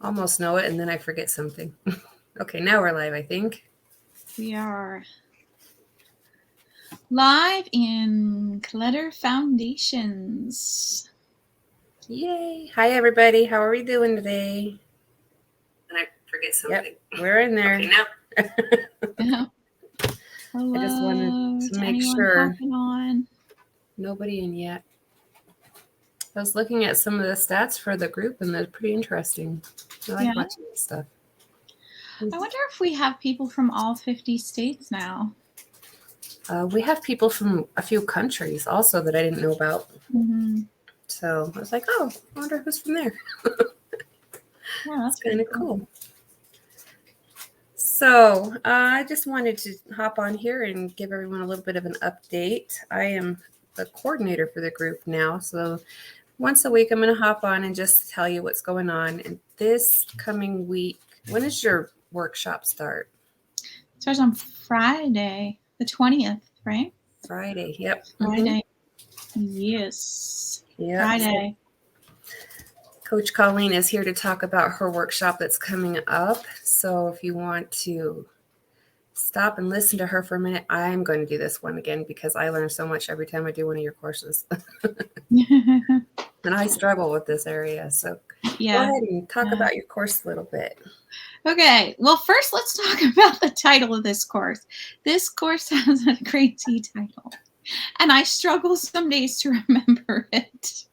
almost know it, and then I forget something. Okay, now we're live, I think. We are live in Clutter Foundations. Yay. Hi, everybody. How are we doing today? And I forget something. Yep, we're in there. Okay, now. Hello I just wanted to to make anyone sure hopping on. nobody in yet. I was looking at some of the stats for the group, and they're pretty interesting. I like watching this stuff. I wonder if we have people from all 50 states now. We have people from a few countries also that I didn't know about. Mm-hmm. So I was like, oh, I wonder who's from there. Yeah, that's kind of cool. So I just wanted to hop on here and give everyone a little bit of an update. I am the coordinator for the group now. So once a week, I'm going to hop on and just tell you what's going on. And this coming week, when does your workshop start? It starts on Friday, the 20th, right? Friday, yep. Friday. Yes. Yep. Friday. Coach Colleen is here to talk about her workshop that's coming up. So if you want to stop and listen to her for a minute, I'm going to do this one again because I learn so much every time I do one of your courses. And I struggle with this area. So go ahead and talk about your course a little bit. Okay, well, first let's talk about the title of this course. This course has a crazy title, and I struggle some days to remember it.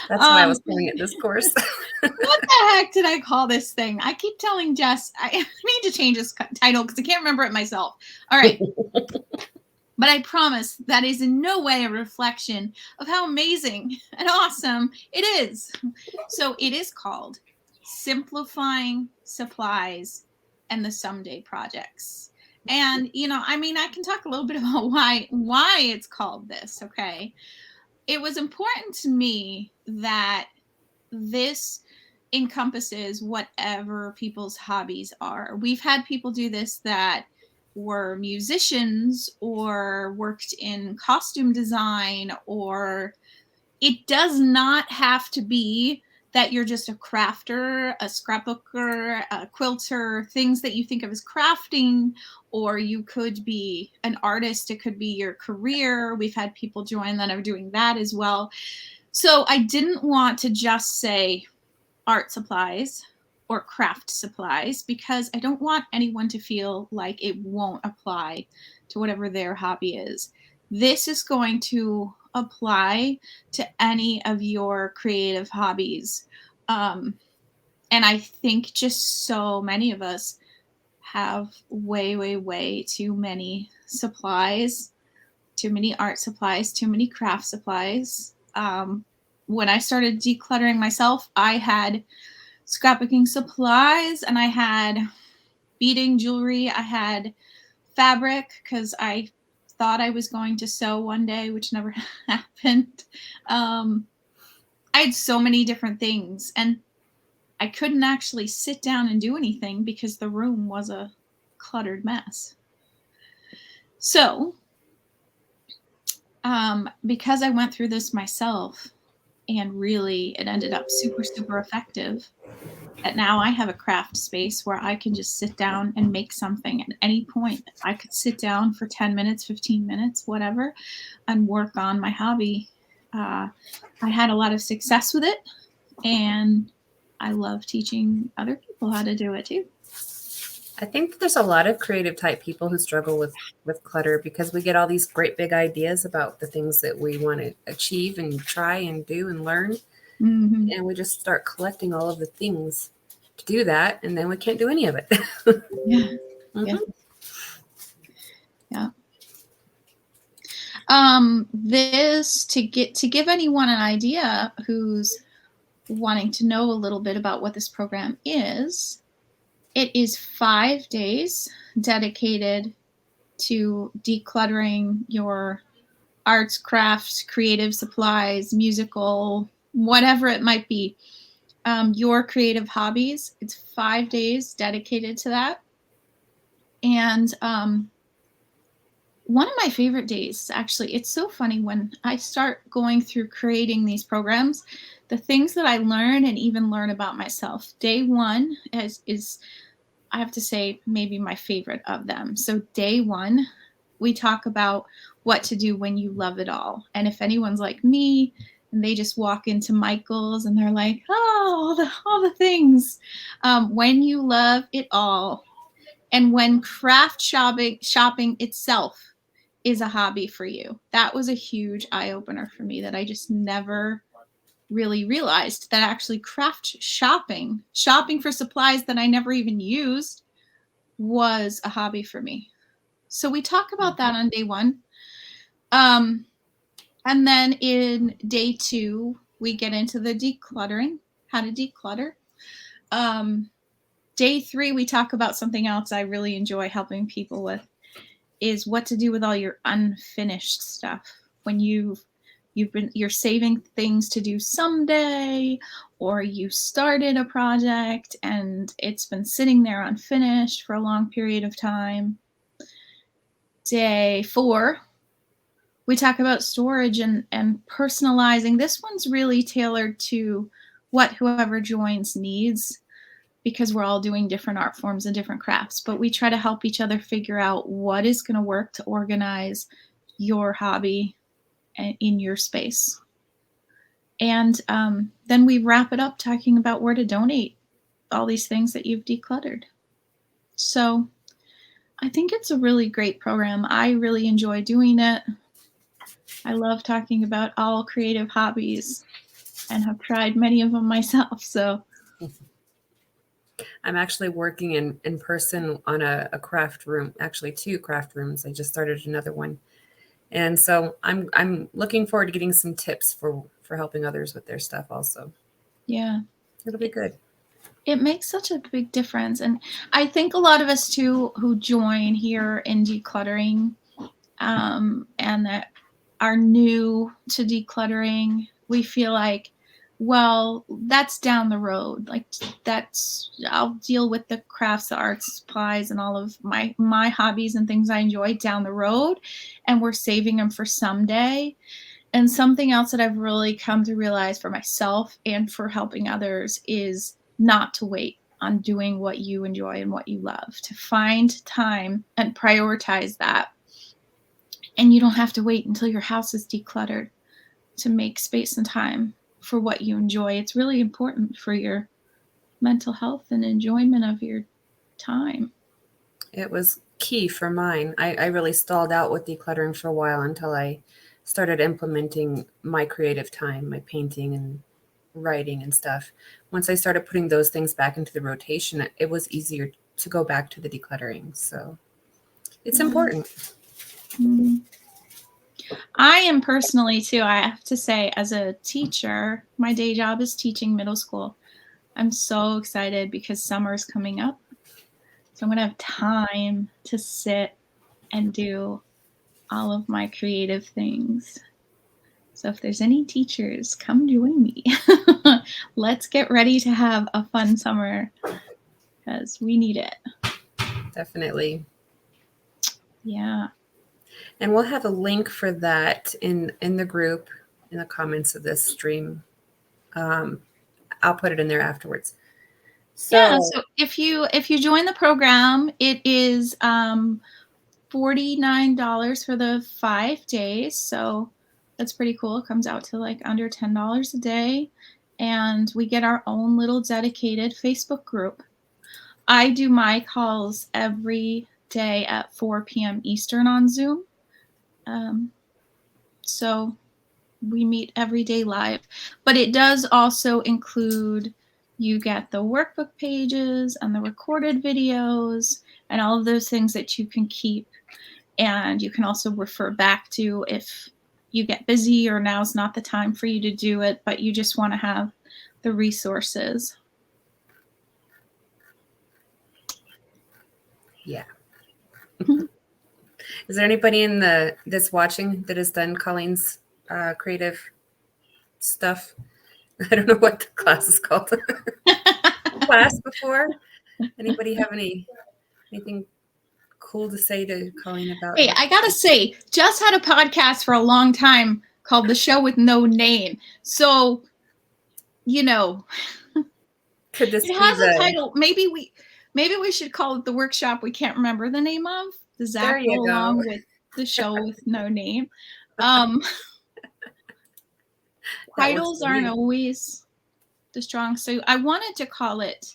That's why I was calling it this course. What the heck did I call this thing? I keep telling Jess I need to change this title because I can't remember it myself. All right. But I promise that is in no way a reflection of how amazing and awesome it is. So it is called Simplifying Supplies and the Someday Projects. And, I can talk a little bit about why it's called this, okay? It was important to me that this encompasses whatever people's hobbies are. We've had people do this that were musicians or worked in costume design, or it does not have to be that you're just a crafter, a scrapbooker, a quilter, things that you think of as crafting, or you could be an artist. It could be your career. We've had people join that are doing that as well. So I didn't want to just say art supplies or craft supplies because I don't want anyone to feel like it won't apply to whatever their hobby is. This is going to apply to any of your creative hobbies. And I think just so many of us have way, way, way too many supplies, too many art supplies, too many craft supplies. When I started decluttering myself, I had scrapbooking supplies and I had beading jewelry. I had fabric because I thought I was going to sew one day, which never happened. I had so many different things and I couldn't actually sit down and do anything because the room was a cluttered mess. So, because I went through this myself and really it ended up super, super effective, that now I have a craft space where I can just sit down and make something at any point. I could sit down for 10 minutes, 15 minutes, whatever, and work on my hobby. I had a lot of success with it, and I love teaching other people how to do it too. I think there's a lot of creative type people who struggle with clutter because we get all these great big ideas about the things that we want to achieve and try and do and learn. Mm-hmm. And we just start collecting all of the things to do that, and then we can't do any of it. Yeah. Mm-hmm. Yeah. This to give anyone an idea who's wanting to know a little bit about what this program is, it is 5 days dedicated to decluttering your arts, crafts, creative supplies, musical, whatever it might be, your creative hobbies. It's 5 days dedicated to that. And One of my favorite days, actually, it's so funny when I start going through creating these programs, the things that I learn and even learn about myself. Day one is I have to say, maybe my favorite of them. So, day one, we talk about what to do when you love it all. And if anyone's like me and they just walk into Michael's and they're like, oh, all the things, when you love it all, and when craft shopping itself is a hobby for you. That was a huge eye opener for me that I just never really realized that actually craft shopping for supplies that I never even used, was a hobby for me. So we talk about that on day one. Um, and then in day two, we get into the decluttering, how to declutter. Um, Day three, we talk about something else I really enjoy helping people with, is what to do with all your unfinished stuff when you're saving things to do someday, or you started a project and it's been sitting there unfinished for a long period of time. Day four, we talk about storage and personalizing. This one's really tailored to what whoever joins needs, because we're all doing different art forms and different crafts, but we try to help each other figure out what is going to work to organize your hobby in your space. And then we wrap it up talking about where to donate all these things that you've decluttered. So I think it's a really great program. I really enjoy doing it. I love talking about all creative hobbies and have tried many of them myself. So I'm actually working in person on a craft room, actually two craft rooms. I just started another one. And so I'm looking forward to getting some tips for helping others with their stuff also. yeah, It'll be good. it makes such a big difference. And I think a lot of us too who join here in decluttering, and that are new to decluttering, we feel like, well, that's down the road. Like, that's, I'll deal with the crafts, the art supplies, and all of my hobbies and things I enjoy down the road, and we're saving them for someday. And something else that I've really come to realize for myself and for helping others is not to wait on doing what you enjoy and what you love, to find time and prioritize that. And you don't have to wait until your house is decluttered to make space and time for what you enjoy. It's really important for your mental health and enjoyment of your time. It was key for mine. I really stalled out with decluttering for a while until I started implementing my creative time, my painting and writing and stuff. Once I started putting those things back into the rotation, it was easier to go back to the decluttering. So it's important. Mm-hmm. I am personally too, I have to say, as a teacher, my day job is teaching middle school. I'm so excited because summer is coming up. So I'm going to have time to sit and do all of my creative things. So if there's any teachers, come join me. Let's get ready to have a fun summer because we need it. Definitely. Yeah. And we'll have a link for that in the group in the comments of this stream. I'll put it in there afterwards. Yeah. So So if you join the program, it is $49 for the 5 days. So that's pretty cool. It comes out to like under $10 a day. And we get our own little dedicated Facebook group. I do my calls every day at 4 p.m. Eastern on Zoom. So we meet every day live. But it does also include, you get the workbook pages and the recorded videos and all of those things that you can keep. And you can also refer back to if you get busy or now's not the time for you to do it, but you just want to have the resources. yeah. Is there anybody in the that's watching that has done Colleen's creative stuff? I don't know what the class is called. Class before? Anybody have anything cool to say to Colleen about? Hey, I gotta say, Jess had a podcast for a long time called The Show with No Name. So, you know, Could this it be has a the? title. Maybe we should call it the workshop we can't remember the name of. Does There that go you go. along with The Show with No Name? Um, That works titles for aren't me. always the strong. So I wanted to call it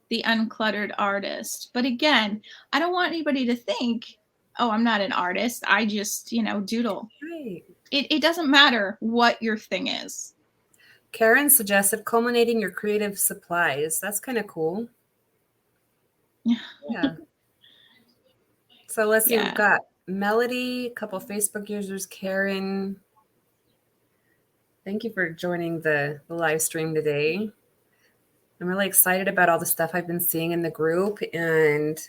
The Uncluttered Artist. But again, I don't want anybody to think, oh, I'm not an artist. I just, doodle. Right. It doesn't matter what your thing is. Karen suggested culminating your creative supplies. That's kind of cool. Yeah. So let's see. We've Yeah. got Melody, a couple Facebook users, Karen. Thank you for joining the live stream today. I'm really excited about all the stuff I've been seeing in the group. And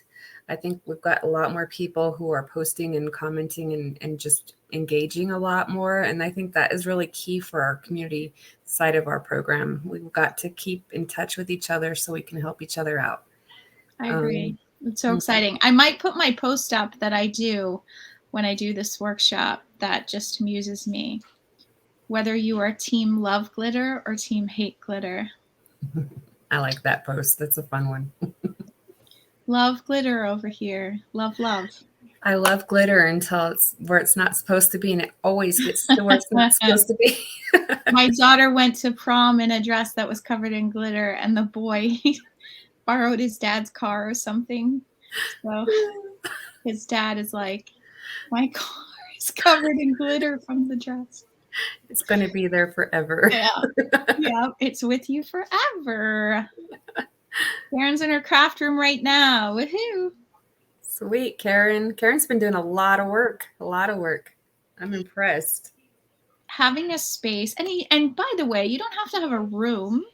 I think we've got a lot more people who are posting and commenting and just engaging a lot more. And I think that is really key for our community side of our program. We've got to keep in touch with each other so we can help each other out. I agree. It's so exciting. I might put my post up that I do when I do this workshop that just amuses me. Whether you are team love glitter or team hate glitter. I like that post. That's a fun one. Love glitter over here. Love, love. I love glitter until it's where it's not supposed to be, and it always gets to where it's not supposed to be. My daughter went to prom in a dress that was covered in glitter, and the boy borrowed his dad's car or something. So his dad is like, my car is covered in glitter from the dress. It's going to be there forever. Yeah, it's with you forever. Karen's in her craft room right now. Woohoo! Sweet, Karen. Karen's been doing a lot of work. I'm impressed. Having a space, and by the way, you don't have to have a room.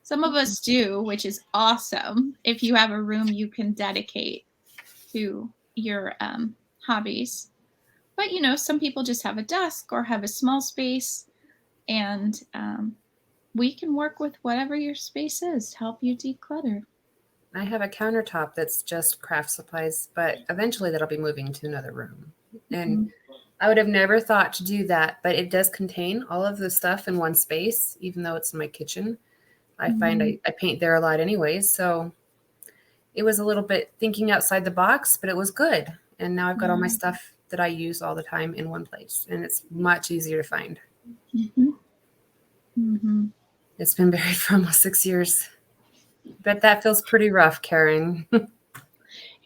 Some of us do, which is awesome. If you have a room you can dedicate to your hobbies. But some people just have a desk or have a small space, and we can work with whatever your space is to help you declutter. I have a countertop that's just craft supplies, but eventually that'll be moving to another room. And I would have never thought to do that, but it does contain all of the stuff in one space, even though it's in my kitchen. I find I paint there a lot anyways. So it was a little bit thinking outside the box, but it was good. And now I've got all my stuff that I use all the time in one place, and it's much easier to find. It's been buried for almost 6 years. Bet that feels pretty rough, Karen.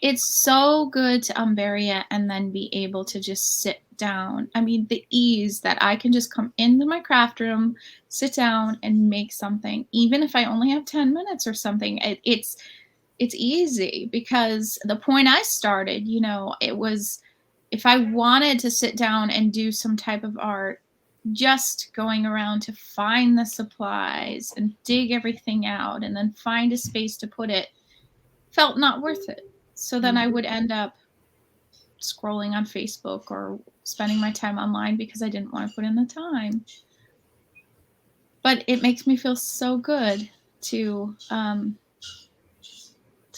It's so good to unbury it and then be able to just sit down. I mean, the ease that I can just come into my craft room, sit down, and make something, even if I only have 10 minutes or something. It's easy, because the point I started, it was, if I wanted to sit down and do some type of art, just going around to find the supplies and dig everything out and then find a space to put it felt not worth it. So then I would end up scrolling on Facebook or spending my time online because I didn't want to put in the time. But it makes me feel so good to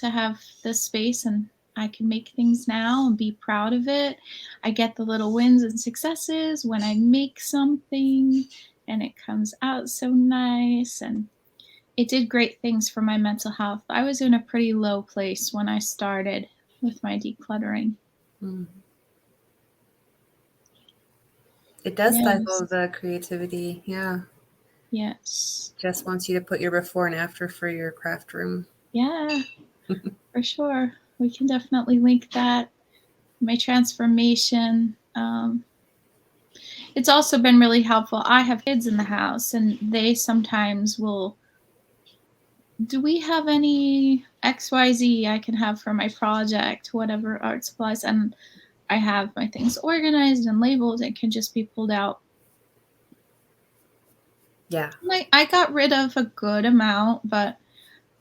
have this space, and I can make things now and be proud of it. I get the little wins and successes when I make something and it comes out so nice, and it did great things for my mental health. I was in a pretty low place when I started with my decluttering. It does stifle the creativity. Yeah. Yes. Just wants you to put your before and after for your craft room. Yeah, for sure. We can definitely link that. My transformation. It's also been really helpful. I have kids in the house, and they sometimes will, do we have any XYZ I can have for my project, whatever art supplies? And I have my things organized and labeled and can just be pulled out. Yeah. I got rid of a good amount, but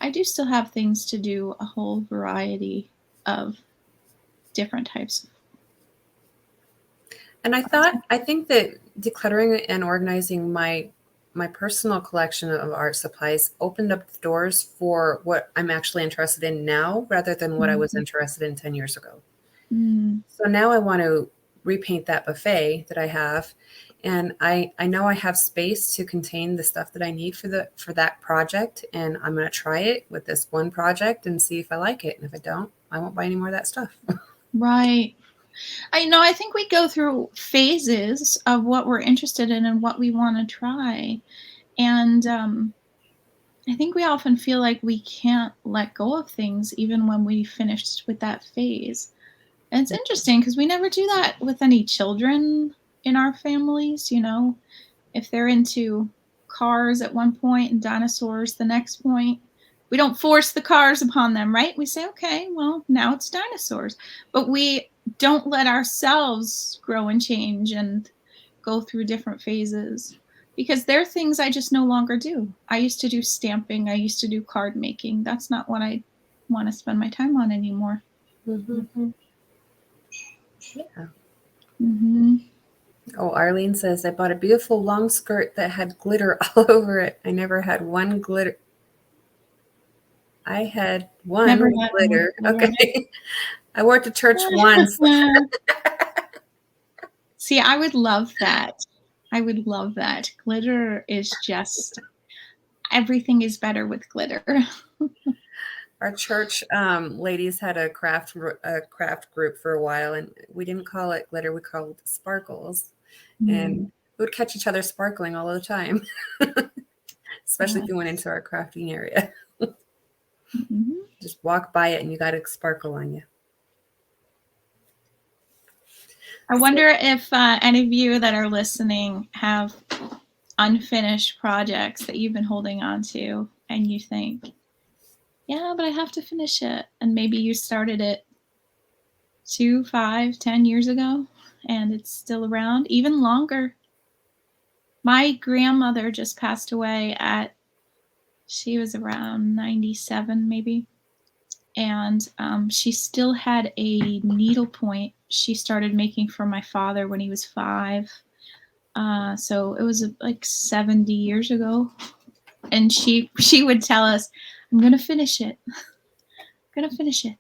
I do still have things to do, a whole variety of different types. And I think that decluttering and organizing my personal collection of art supplies opened up the doors for what I'm actually interested in now, rather than what I was interested in 10 years ago. Mm. So now I want to repaint that buffet that I have. And I know I have space to contain the stuff that I need for that project. And I'm going to try it with this one project and see if I like it. And if I don't, I won't buy any more of that stuff. Right. I know, I think we go through phases of what we're interested in and what we want to try. And I think we often feel like we can't let go of things even when we finished with that phase. And it's interesting because we never do that with any children in our families, you know. If they're into cars at one point and dinosaurs the next point, we don't force the cars upon them, right? We say, okay, well, now it's dinosaurs. But we don't let ourselves grow and change and go through different phases because there are things I just no longer do. I used to do stamping, I used to do card making. That's not what I want to spend my time on anymore. Mm-hmm. Yeah. Mm-hmm. Oh, Arlene says, I bought a beautiful long skirt that had glitter all over it. I never had one glitter. I had one Never with had one with glitter. glitter on it. Okay. I wore it to church once. See, I would love that. I would love that. Glitter is just everything is better with glitter. Our church ladies had a craft group for a while, and we didn't call it glitter; we called it sparkles. And Mm, we would catch each other sparkling all the time, especially if you went into our crafting area. mhm. Just walk by it, and you got a sparkle on you. I wonder if any of you that are listening have unfinished projects that you've been holding on to and you think, yeah, but I have to finish it. And maybe you started it 2, 5, 10 years ago and it's still around, even longer. My grandmother just passed away she was around 97 maybe. And she still had a needlepoint she started making for my father when he was 5. So it was like 70 years ago. And she would tell us, I'm going to finish it. I'm going to finish it.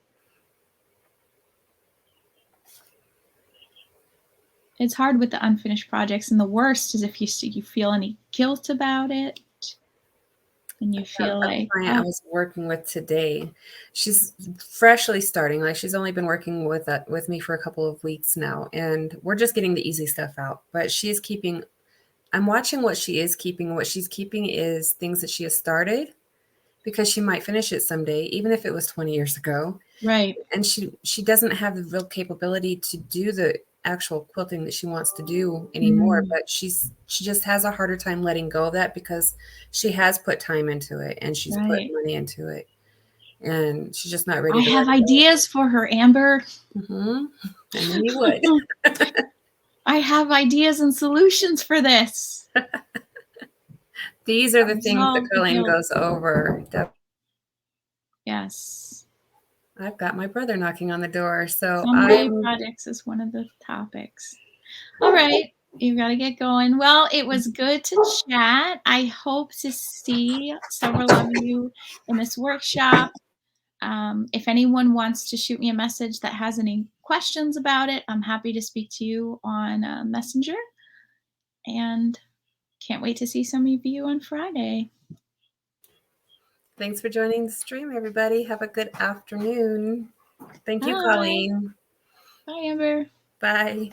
It's hard with the unfinished projects. And the worst is if you feel any guilt about it and you feel A like, client I oh, was working with today, she's freshly starting. Like she's only been working with me for a couple of weeks now, and we're just getting the easy stuff out. But she's keeping. I'm watching what she is keeping. What she's keeping is things that she has started because she might finish it someday, even if it was 20 years ago. right, And she doesn't have the real capability to do the actual quilting that she wants to do anymore, mm, but she just has a harder time letting go of that because she has put time into it and she's put right. money into it, and she's just not I ready to let have it go. ideas for her, Amber. I knew you would. I have ideas and solutions for this. These are the things that Absolve the Colleen guilt. goes over. Yes. I've got my brother knocking on the door, so Someday I'm projects is one of the topics. All right. You've got to get going. Well, it was good to chat. I hope to see several of you in this workshop. If anyone wants to shoot me a message that has any questions about it, I'm happy to speak to you on Messenger. And can't wait to see some of you on Friday. thanks for joining the stream, everybody. Have a good afternoon. Thank you, Bye. Colleen. Bye, Amber. Bye.